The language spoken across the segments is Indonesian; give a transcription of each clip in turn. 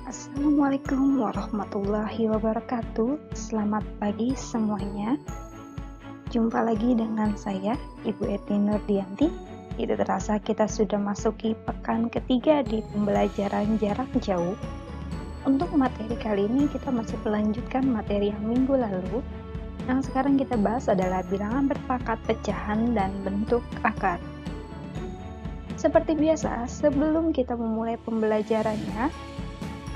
Assalamualaikum warahmatullahi wabarakatuh. Selamat pagi semuanya. Jumpa lagi dengan saya, Ibu Eti Nurdianti. Tidak terasa kita sudah masuki pekan ketiga di pembelajaran jarak jauh. Untuk materi kali ini kita masih melanjutkan materi yang minggu lalu. Yang sekarang kita bahas adalah bilangan berpangkat pecahan dan bentuk akar. Seperti biasa, sebelum kita memulai pembelajarannya,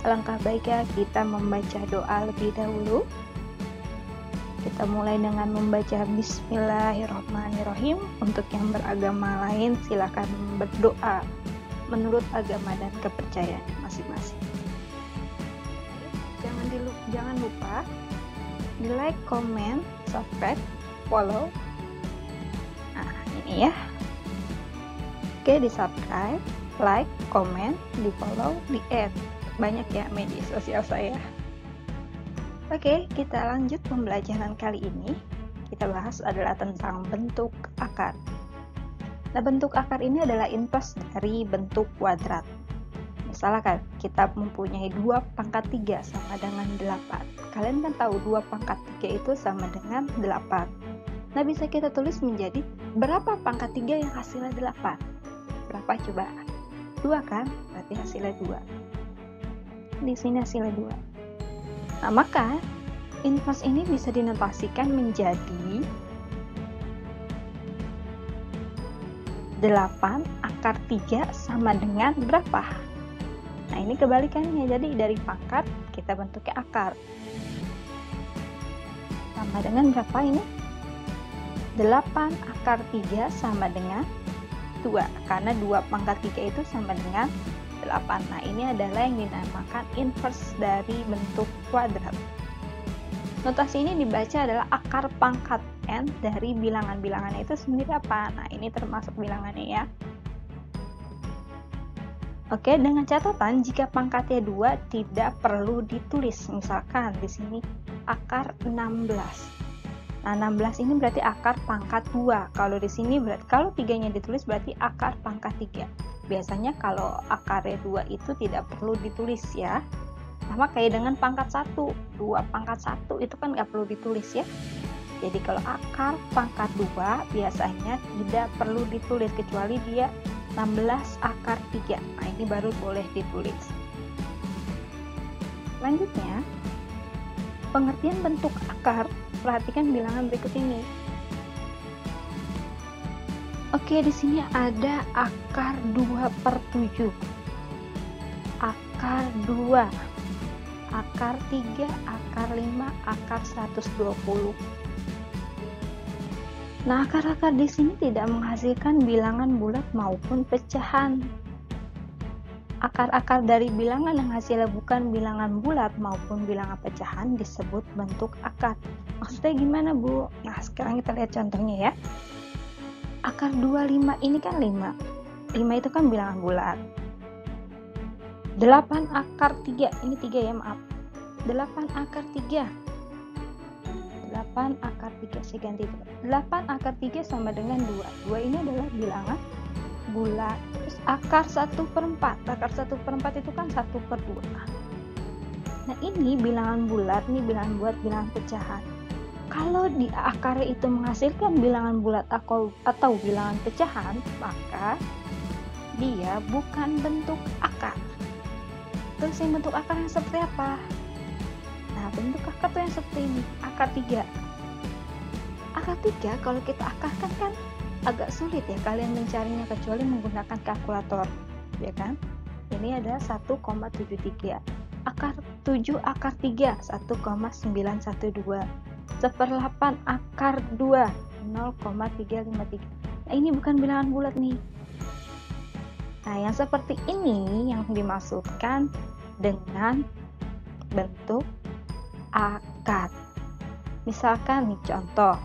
alangkah baiknya kita membaca doa lebih dahulu. Kita mulai dengan membaca Bismillahirrahmanirrahim. Untuk yang beragama lain silakan berdoa menurut agama dan kepercayaan masing-masing. Jangan lupa di like, comment, subscribe, follow. Nah, ini ya. Oke, di subscribe, like, comment, di follow, di add. Banyak ya media sosial saya. Oke, kita lanjut pembelajaran kali ini. Kita bahas adalah tentang bentuk akar. Nah, bentuk akar ini adalah inverse dari bentuk kuadrat. Misalkan kita mempunyai 2 pangkat 3 sama dengan 8. Kalian kan tahu 2 pangkat 3 itu sama dengan 8. Nah, bisa kita tulis menjadi berapa pangkat 3 yang hasilnya 8? Berapa coba? 2 kan? Berarti hasilnya 2. Di sini hasilnya 2. Nah, maka inverse ini bisa dinotasikan menjadi 8 akar 3 sama dengan berapa? Nah, ini kebalikannya. Jadi dari pangkat kita bentuknya akar. Sama dengan berapa ini? 8 akar 3 sama dengan 2. Karena 2 pangkat 3 itu sama dengan 8. Nah, ini adalah yang dinamakan inverse dari bentuk kuadrat. Notasi ini dibaca adalah akar pangkat n dari bilangan-bilangannya itu sendiri apa? Nah, ini termasuk bilangannya ya. Oke, dengan catatan jika pangkatnya 2 tidak perlu ditulis. Misalkan di sini akar 16. Nah, 16 ini berarti akar pangkat 2. Kalau di sini berarti kalau 3-nya ditulis berarti akar pangkat 3. Biasanya kalau akarnya 2 itu tidak perlu ditulis ya. Sama kayak dengan pangkat 1. 2 pangkat 1 itu kan nggak perlu ditulis ya. Jadi kalau akar pangkat 2 biasanya tidak perlu ditulis kecuali dia 16 akar 3. Nah, ini baru boleh ditulis. Selanjutnya, pengertian bentuk akar. Perhatikan bilangan berikut ini. Oke, di sini ada akar 2/7, akar 2, akar 3, akar 5, akar 120. Nah, akar-akar di sini tidak menghasilkan bilangan bulat maupun pecahan. Akar-akar dari bilangan yang hasilnya bukan bilangan bulat maupun bilangan pecahan disebut bentuk akar. Maksudnya gimana, Bu? Nah, sekarang kita lihat contohnya ya. Akar 25 ini kan 5. 5 itu kan bilangan bulat. 8 akar 3, ini 3 ya, maaf. 8 akar 3. 8 akar 3, saya ganti itu. 8 akar 3 sama dengan 2. 2 ini adalah bilangan bulat. Terus akar 1/4. Akar 1/4 itu kan 1/2. Nah, ini bilangan bulat, ini bilangan bulat, bilangan pecahan. Kalau di akarnya itu menghasilkan bilangan bulat atau bilangan pecahan, maka dia bukan bentuk akar. Terus yang bentuk akar yang seperti apa? Nah, bentuk akar tuh yang seperti ini, akar 3. Akar 3 kalau kita akarkan kan agak sulit ya kalian mencarinya kecuali menggunakan kalkulator, ya kan? Ini ada 1,73. Akar 7 akar 3, 1,912. 1/8 akar 2, 0,353. Nah, ini bukan bilangan bulat nih. Nah, yang seperti ini yang dimaksudkan dengan bentuk akar. Misalkan nih contoh.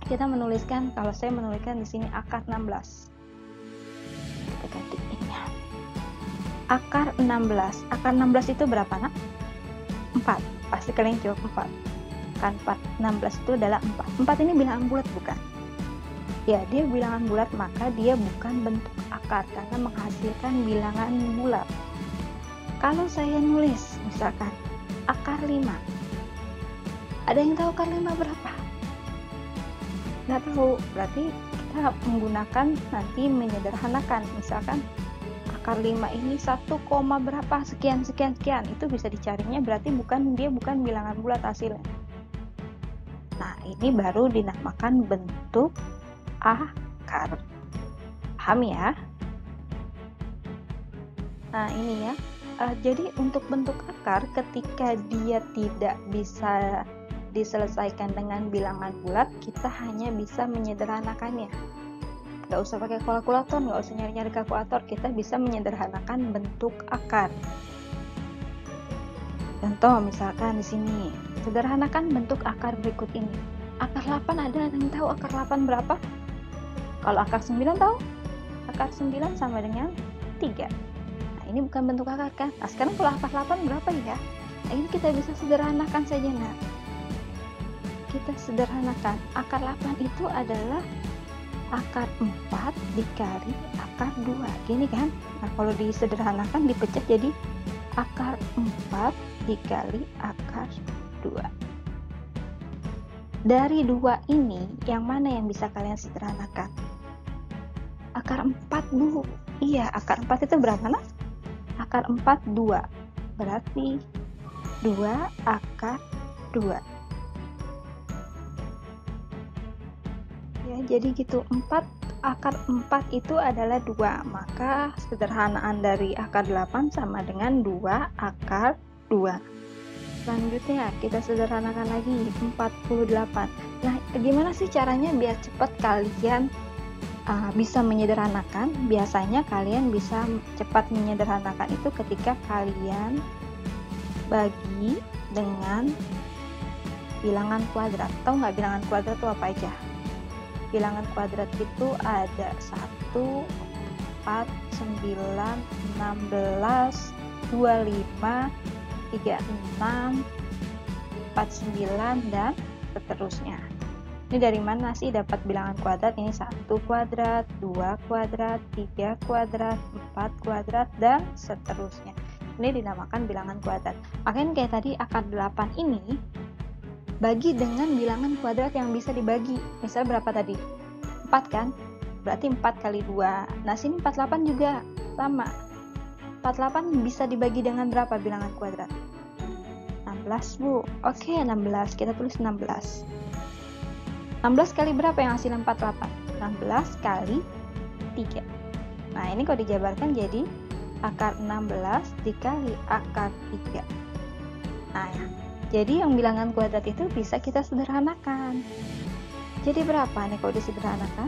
Kita menuliskan, kalau saya menuliskan di sini akar 16. Kita ganti ini ya. Akar 16. Akar 16 itu berapa, Nak? 4. Pasti kalian jawab 4. Kan 4. 16 itu adalah 4. 4 ini bilangan bulat bukan? Ya, dia bilangan bulat, maka dia bukan bentuk akar karena menghasilkan bilangan bulat. Kalau saya nulis misalkan akar 5, ada yang tahu akar 5 berapa? Nggak tahu, berarti kita menggunakan nanti menyederhanakan. Misalkan akar 5 ini 1, berapa sekian sekian sekian, itu bisa dicarinya, berarti dia bukan bilangan bulat hasilnya. Nah, ini baru dinamakan bentuk akar. Paham ya? Nah, ini ya. Jadi untuk bentuk akar ketika dia tidak bisa diselesaikan dengan bilangan bulat, kita hanya bisa menyederhanakannya. Nggak usah pakai kalkulator, nggak usah nyari-nyari kalkulator, kita bisa menyederhanakan bentuk akar. Contoh misalkan di sini, sederhanakan bentuk akar berikut ini. Akar 8 ada yang tahu akar 8 berapa? Kalau akar 9 tahu? Akar 9 sama dengan 3. Nah, ini bukan bentuk akar kan? Nah, sekarang kalau akar 8 berapa ya? Nah, ini kita bisa sederhanakan saja, nah. Kita sederhanakan. Akar 8 itu adalah akar 4 dikali akar 2. Gini kan? Nah, kalau disederhanakan dipecah jadi akar 4 dikali akar 2. Dari 2 ini, yang mana yang bisa kalian sederhanakan? Akar 4, Bu. Iya, akar 4 itu berapa, nak? Akar 4, 2. Berarti 2 akar 2. Ya, jadi gitu, akar 4 itu adalah 2, maka sederhanaan dari akar 8 sama dengan 2 akar 2. Selanjutnya kita sederhanakan lagi 48. Nah, gimana sih caranya biar cepat kalian bisa menyederhanakan? Biasanya kalian bisa cepat menyederhanakan itu ketika kalian bagi dengan bilangan kuadrat. Tahu nggak bilangan kuadrat itu apa aja? Bilangan kuadrat itu ada 1, 4, 9, 16, 25, 36, 49, dan seterusnya. Ini dari mana sih dapat bilangan kuadrat? Ini 1 kuadrat, 2 kuadrat, 3 kuadrat, 4 kuadrat, dan seterusnya. Ini dinamakan bilangan kuadrat. Makanya kayak tadi akar 8 ini bagi dengan bilangan kuadrat yang bisa dibagi. Misal berapa tadi? 4 kan? Berarti 4 kali 2. Nah, sini 48 juga sama. 48 bisa dibagi dengan berapa bilangan kuadrat? 16, Bu. Oke, 16. Kita tulis 16. 16 kali berapa yang hasil 48? 16 kali 3. Nah, ini kalau dijabarkan jadi akar 16 dikali akar 3. Nah, ya. Jadi yang bilangan kuadrat itu bisa kita sederhanakan. Jadi berapa nih kalau disederhanakan?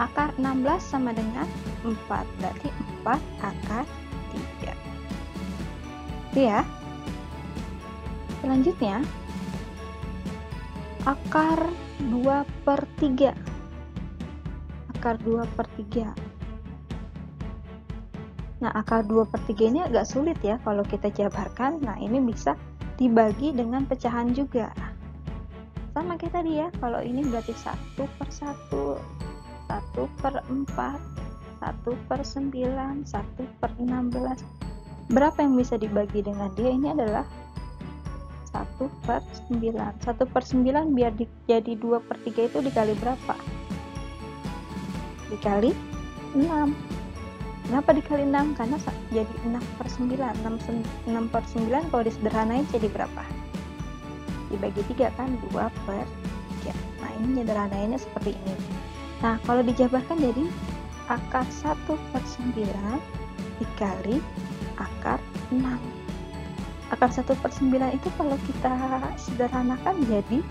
Akar 16 sama dengan 4, berarti 4 akar 3. Itu ya. Selanjutnya, akar 2/3. Akar 2/3. Nah, akar 2/3 ini agak sulit ya kalau kita jabarkan. Nah, ini bisa dibagi dengan pecahan juga. Sama kayak tadi ya, kalau ini berarti 1/1, 1/4, 1/9, 1/16. Berapa yang bisa dibagi dengan dia? Ini adalah 1/9. 1/9 biar jadi 2/3 itu dikali berapa? Dikali 6. Kenapa dikali 6? Karena jadi 6/9. 6/9 kalau disederhanain jadi berapa? Dibagi 3 kan? 2/3. Nah, ini menyederhanainnya seperti ini. Nah, kalau dijabarkan jadi akar 1/9 dikali akar 6. Akar 1/9 itu kalau kita sederhanakan jadi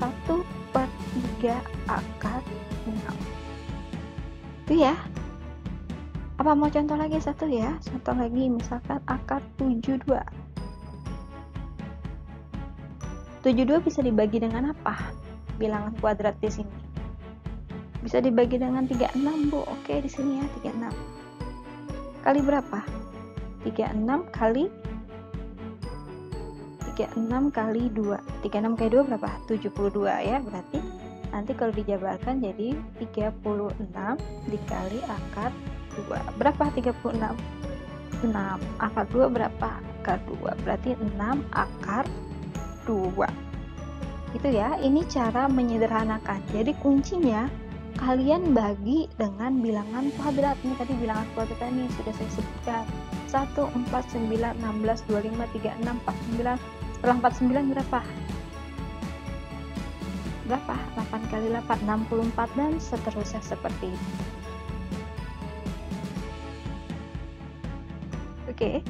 1/3 akar 6. Itu ya. Apa mau contoh lagi satu ya? Contoh lagi misalkan akar 72. 72 bisa dibagi dengan apa? Bilangan kuadrat di sini. Bisa dibagi dengan 36, Bu. Oke, di sini ya 36. Kali berapa? 36 kali 2. 36 kali 2 berapa? 72 ya. Berarti nanti kalau dijabarkan jadi 36 dikali akar 2. Berapa 36? 6. Akar 2 berapa? Akar 2 berarti 6 akar 2. Itu ya, ini cara menyederhanakan. Jadi kuncinya kalian bagi dengan bilangan kuadrat. Ini tadi bilangan kuadrat ini sudah saya sebutkan. 1, 4, 9, 16, 25, 36, 49. Setelah 49 berapa? Berapa? 8 kali 8, 64 dan seterusnya seperti itu. Oke.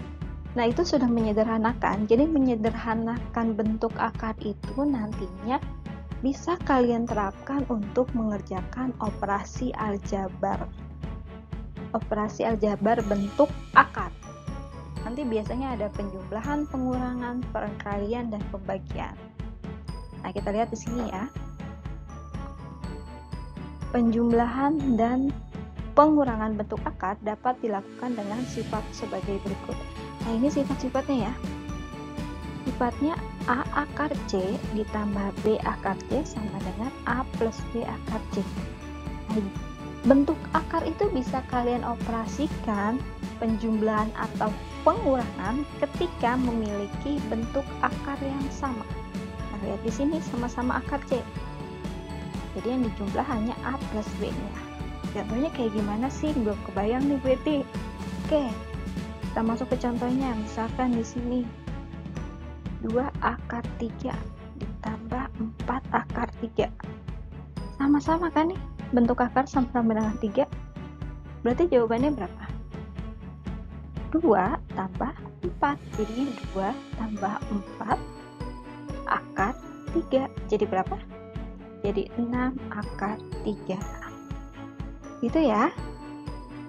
Nah, itu sudah menyederhanakan. Jadi menyederhanakan bentuk akar itu nantinya bisa kalian terapkan untuk mengerjakan operasi aljabar. Operasi aljabar bentuk akar. Nanti biasanya ada penjumlahan, pengurangan, perkalian, dan pembagian. Nah, kita lihat di sini ya. Penjumlahan dan pengurangan bentuk akar dapat dilakukan dengan sifat sebagai berikut. Nah, ini sifat-sifatnya ya. Sifatnya A akar C ditambah B akar C sama dengan A plus B akar C. Nah, bentuk akar itu bisa kalian operasikan penjumlahan atau pengurangan ketika memiliki bentuk akar yang sama. Nah, lihat di sini sama-sama akar C. Jadi yang dijumlah hanya A plus B-nya. Contohnya kayak gimana sih? Belum kebayang nih berarti. Oke, kita masuk ke contohnya. Misalkan di sini 2 akar 3 ditambah 4 akar 3. Sama-sama kan nih? Bentuk akar sama-sama dengan 3. Berarti jawabannya berapa? 2 tambah 4. Jadinya 2 tambah 4 akar 3. Jadi berapa? Jadi 6 akar 3. Gitu ya.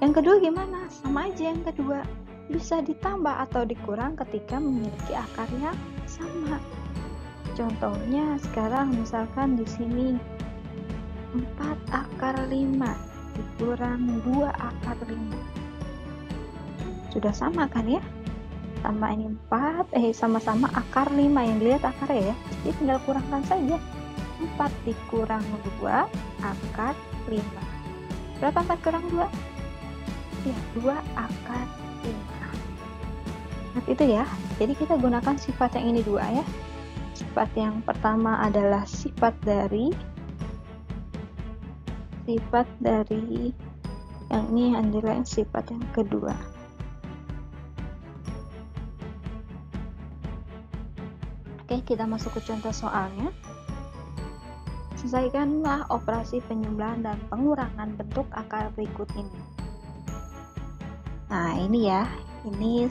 Yang kedua gimana? Sama aja yang kedua. Bisa ditambah atau dikurang ketika memiliki akar yang sama. Contohnya sekarang misalkan di sini 4 akar 5 dikurang 2 akar 5. Sudah sama kan ya? Sama ini 4, sama-sama akar 5 yang dilihat akarnya ya. Jadi tinggal kurangkan saja. 4 dikurang 2 akar 5. Berapa 4 kurang 2? Ya, 2 akar 5. Nah, itu ya. Jadi kita gunakan sifat yang ini dua ya. Sifat yang pertama adalah sifat dari yang ini adalah sifat yang kedua. Oke, kita masuk ke contoh soalnya. Selesaikanlah operasi penjumlahan dan pengurangan bentuk akar berikut ini. Nah, ini ya. Ini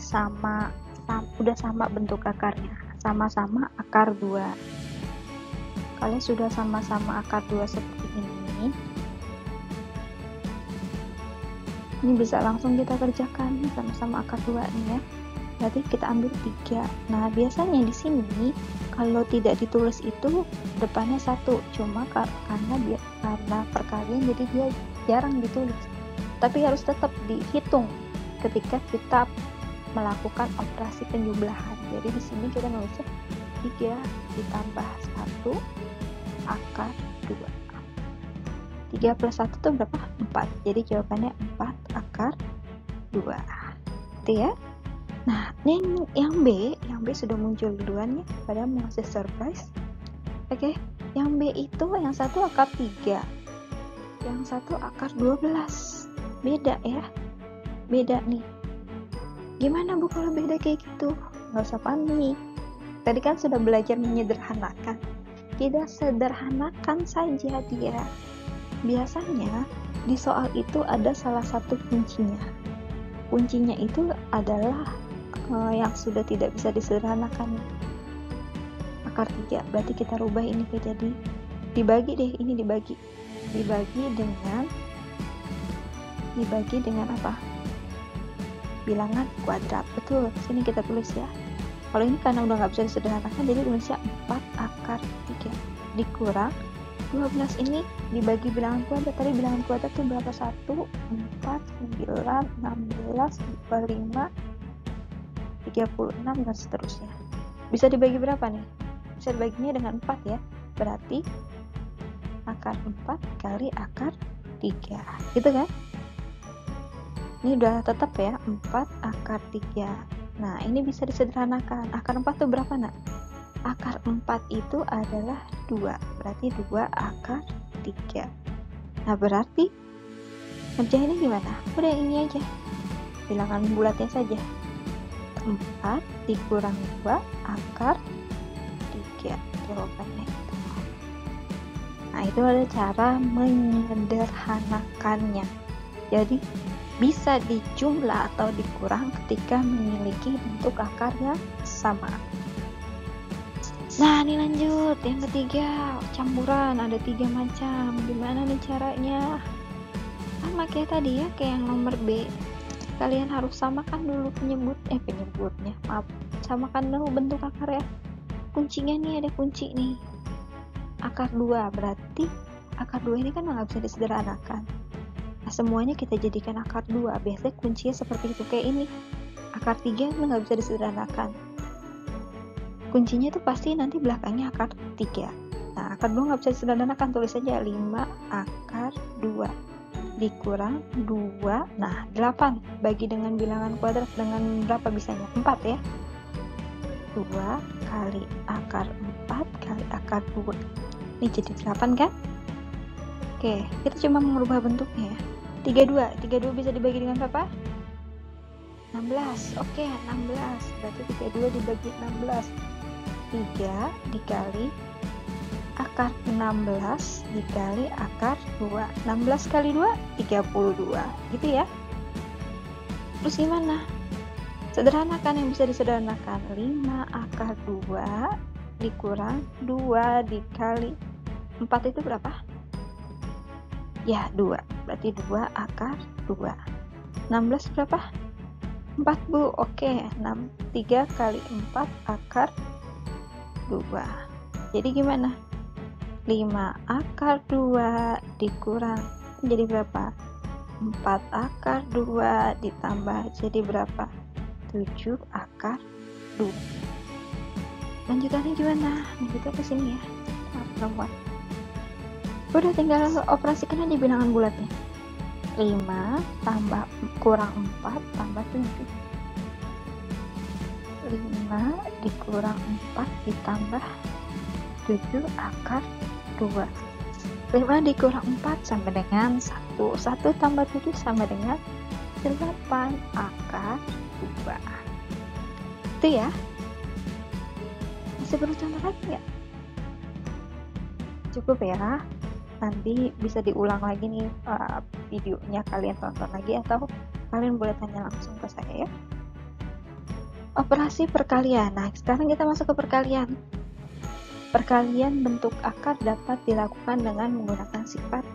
udah sama bentuk akarnya. Sama-sama akar 2. Kalian sudah sama-sama akar 2 seperti ini. Ini bisa langsung kita kerjakan sama-sama akar 2 nih ya. Berarti kita ambil 3. Nah, biasanya di sini kalau tidak ditulis itu depannya 1, cuma karena perkalian jadi dia jarang ditulis. Tapi harus tetap dihitung ketika kita melakukan operasi penjumlahan. Jadi di sini kita nulisnya 3 ditambah 1 akar 2. 3 plus 1 itu berapa? 4. Jadi jawabannya 4 akar 2. Itu ya. Nah, ini yang B sudah muncul duluan ya, padahal mau ngasih surprise. Oke, yang B itu yang satu akar 3, yang satu akar 12. Beda ya, beda nih. Gimana Bu kalau beda kayak gitu? Nggak usah panik. Tadi kan sudah belajar menyederhanakan. Kita sederhanakan saja dia. Biasanya di soal itu ada salah satu kuncinya. Kuncinya itu adalah yang sudah tidak bisa disederhanakan. Akar 3, berarti kita rubah ini ke jadi dibagi deh, ini dibagi dengan apa? Bilangan kuadrat. Betul, sini kita tulis ya. Kalau ini karena udah nggak bisa disederhanakan, jadi tulisnya 4 akar 3 dikurang 12 ini dibagi bilangan kuadrat. Tadi bilangan kuadrat itu berapa? 1, 4, 9, 16, 25, 36 dan seterusnya. Bisa dibagi berapa nih? Bisa dibaginya dengan 4 ya. Berarti akar 4 kali akar 3. Gitu kan? Ini udah tetap ya, 4 akar 3. Nah, ini bisa disederhanakan. Akar 4 itu berapa, nak? Akar 4 itu adalah 2. Berarti 2 akar 3. Nah, berarti ngerjainnya gimana? Udah ini aja. Bilangan bulatnya saja. 4 dikurang 2 akar 3. Jawabannya itu. Nah, itu ada cara menyederhanakannya. Jadi bisa dijumlah atau dikurang ketika memiliki bentuk akar yang sama. Nah, ini lanjut yang ketiga, campuran ada 3 macam. Gimana nih caranya? Sama kayak tadi ya, kayak yang nomor B. Kalian harus samakan dulu penyebutnya. Maaf, samakan dulu bentuk akar ya. Kuncinya nih, ada kunci nih. Akar 2, berarti akar 2 ini kan nggak bisa disederhanakan. Nah, semuanya kita jadikan akar 2. Biasanya kuncinya seperti itu, kayak ini. Akar 3 itu nggak bisa disederhanakan. Kuncinya itu pasti nanti belakangnya akar 3. Nah, akar 2 nggak bisa disederhanakan, tulis saja 5 akar 2 dikurang 2. Nah, 8 bagi dengan bilangan kuadrat dengan berapa bisanya? 4 ya. 2 kali akar 4 kali akar 2. Ini jadi 8 kan? Oke, kita cuma mengubah bentuknya ya. 32 bisa dibagi dengan berapa? 16. Oke, 16. Berarti 32 dibagi 16. 3 dikali akar 16 dikali akar 2. 16 kali 2 32. Gitu ya. Terus gimana? Sederhanakan yang bisa disederhanakan. 5 akar 2 dikurang 2 dikali 4 itu berapa? Ya, 2. Berarti 2 akar 2. 16 berapa? 40. Oke, 3 kali 4 akar 2. Jadi gimana? 5 akar 2 dikurang jadi berapa? 4 akar 2 ditambah jadi berapa? 7 akar 2. Lanjutannya gimana? Lanjutnya ke sini ya. Perempuan. Udah tinggal operasikan aja bilangan bulatnya. 5 tambah kurang 4 tambah 7. 5 dikurang 4 ditambah 7 akar 2. 5 dikurang 4 sama dengan 1. 1 tambah 7 sama dengan 8 akar 2. Itu ya. Masih perlu contoh lagi nggak? Cukup ya. Nanti bisa diulang lagi nih videonya, kalian tonton lagi atau kalian boleh tanya langsung ke saya ya. Operasi perkalian. Nah, sekarang kita masuk ke perkalian. Perkalian bentuk akar dapat dilakukan dengan menggunakan sifat.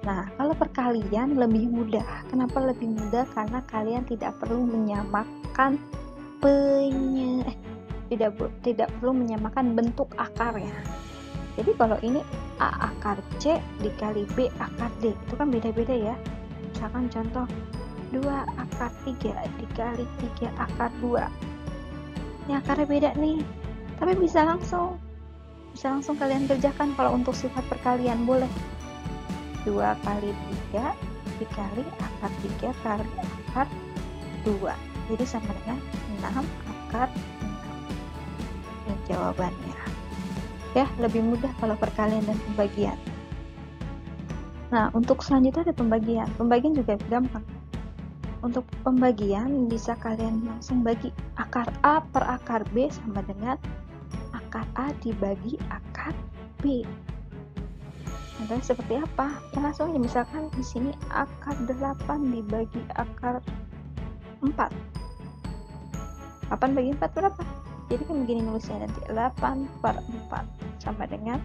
Nah, kalau perkalian lebih mudah. Kenapa lebih mudah? Karena kalian tidak perlu menyamakan tidak perlu menyamakan bentuk akarnya. Jadi kalau ini A akar C dikali B akar D, itu kan beda-beda ya. Misalkan contoh 2 akar 3 dikali 3 akar 2. Ini akarnya beda nih. Tapi bisa langsung kalian kerjakan kalau untuk sifat perkalian, boleh. 2 kali 3 dikali akar 3 kali akar 2. Jadi sama dengan 6 akar 6. Ini jawabannya. Ya, lebih mudah kalau perkalian dan pembagian. Nah, untuk selanjutnya ada pembagian. Pembagian juga gampang. Untuk pembagian bisa kalian langsung bagi akar A per akar B sama dengan akar A dibagi akar B. Nah, seperti apa? Ya langsung aja, misalkan di sini akar 8 dibagi akar 4. 8 bagi 4 berapa? Jadi kan begini nulisnya nanti, 8 per 4 sama dengan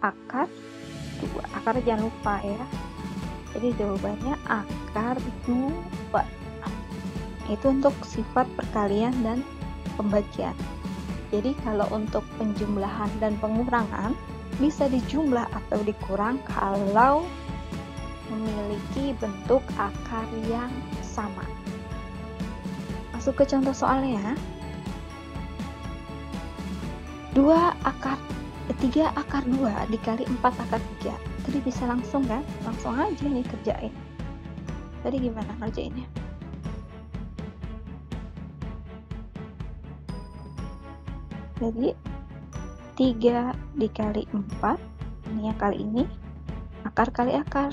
akar 2. Akar jangan lupa ya. Jadi jawabannya akar 2. Itu untuk sifat perkalian dan pembagian. Jadi kalau untuk penjumlahan dan pengurangan bisa dijumlah atau dikurang kalau memiliki bentuk akar yang sama. Masuk ke contoh soalnya ya. 3 akar 2 dikali 4 akar 3. Tadi bisa langsung kan? Langsung aja nih kerjain. Tadi gimana ngerjainnya? Jadi 3 dikali 4, ini yang kali ini, akar kali akar,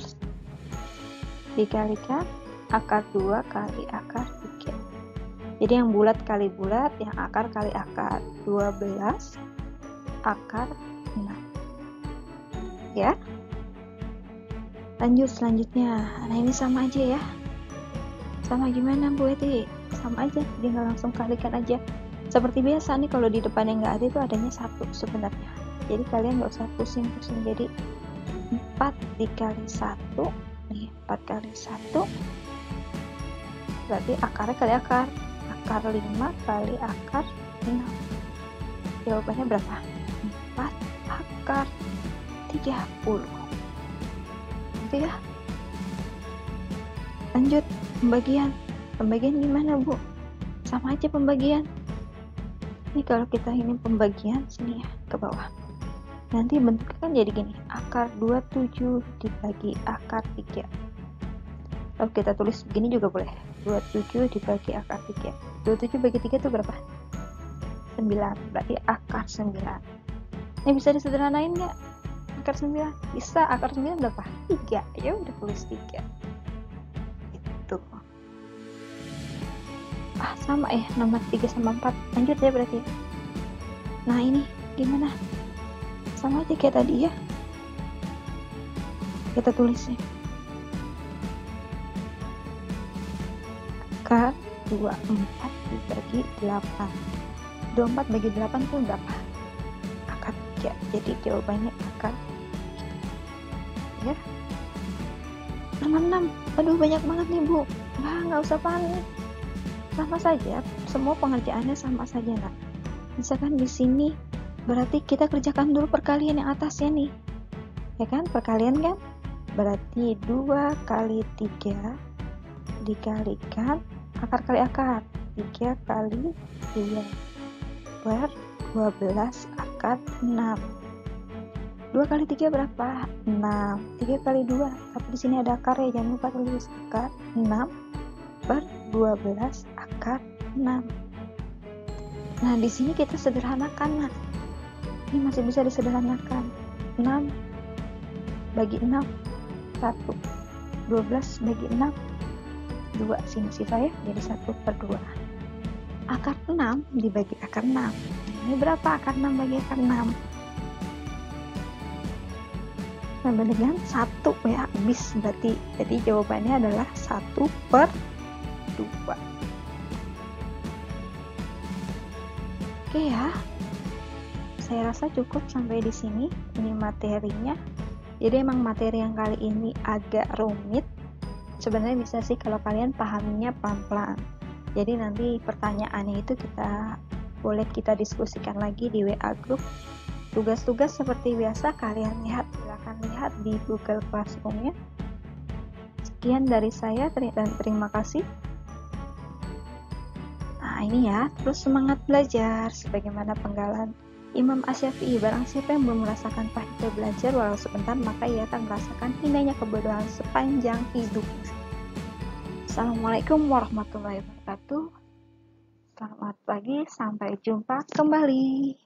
dikalikan akar 2 kali akar 3. Jadi yang bulat kali bulat, yang akar kali akar, 12 akar 6. Ya. Lanjut selanjutnya. Nah, ini sama aja ya. Sama gimana Bu Eti? Sama aja, tinggal langsung kalikan aja. Seperti biasa nih, kalau di depannya nggak ada itu adanya 1 sebenarnya. Jadi kalian nggak usah pusing-pusing. Jadi 4 dikali 1, nih 4 kali 1, berarti akarnya kali akar. Akar 5 kali akar 6. Jawabannya berapa? 4 akar 30. Gitu ya. Lanjut pembagian. Pembagian gimana Bu? Sama aja pembagian. Ini kalau kita ini pembagian sini ya, ke bawah. Nanti bentuknya kan jadi gini, akar 27 dibagi akar 3. Kalau kita tulis begini juga boleh, 27 dibagi akar 3. 27 bagi 3 itu berapa? 9, berarti akar 9. Ini bisa disederhanain nggak? Akar 9? Bisa, akar 9 berapa? 3, ya udah tulis 3. Itu. Sama ya, nomor 3 sama 4. Lanjut ya berarti. Nah ini gimana? Sama aja kayak tadi ya. Kita tulisnya. Akar 24 dibagi 8. 24 bagi 8 itu berapa? Akar 3. Jadi jawabannya akar 3. Ya. Nomor 6. Aduh banyak banget nih Bu. Nggak usah panik. Sama saja, semua pengerjaannya sama saja nak. Misalkan di sini berarti kita kerjakan dulu perkalian yang atasnya nih, ya kan? Perkalian kan berarti 2 kali 3 dikalikan akar kali akar, 3 kali 2 per 12 akar 6. 2 kali 3 berapa? 6. 3 kali 2, tapi di sini ada akar ya, jangan lupa tulis akar 6 per 12 akar 6. Nah, di sini kita sederhanakan, nah. Ini masih bisa disederhanakan. 6 bagi 6 1. 12 bagi 6 2. Sini sisa ya, jadi 1 per 2. Akar 6 dibagi akar 6. Nah, ini berapa akar 6 bagi akar 6? Sama dengan 1 ya, habis berarti. Jadi jawabannya adalah 1 per 2. Oke ya, saya rasa cukup sampai di sini. Ini materinya. Jadi emang materi yang kali ini agak rumit. Sebenarnya bisa sih kalau kalian pahaminya pelan-pelan. Jadi nanti pertanyaannya itu boleh kita diskusikan lagi di WA group. Tugas-tugas seperti biasa kalian silakan lihat di Google Classroom-nya. Sekian dari saya dan terima kasih. Nah ini ya, terus semangat belajar sebagaimana penggalan Imam Asy-Syafi'i, barang siapa yang belum merasakan pahitnya belajar walau sebentar, maka ia akan merasakan indahnya kebodohan sepanjang hidup. Assalamualaikum warahmatullahi wabarakatuh. Selamat pagi, sampai jumpa kembali.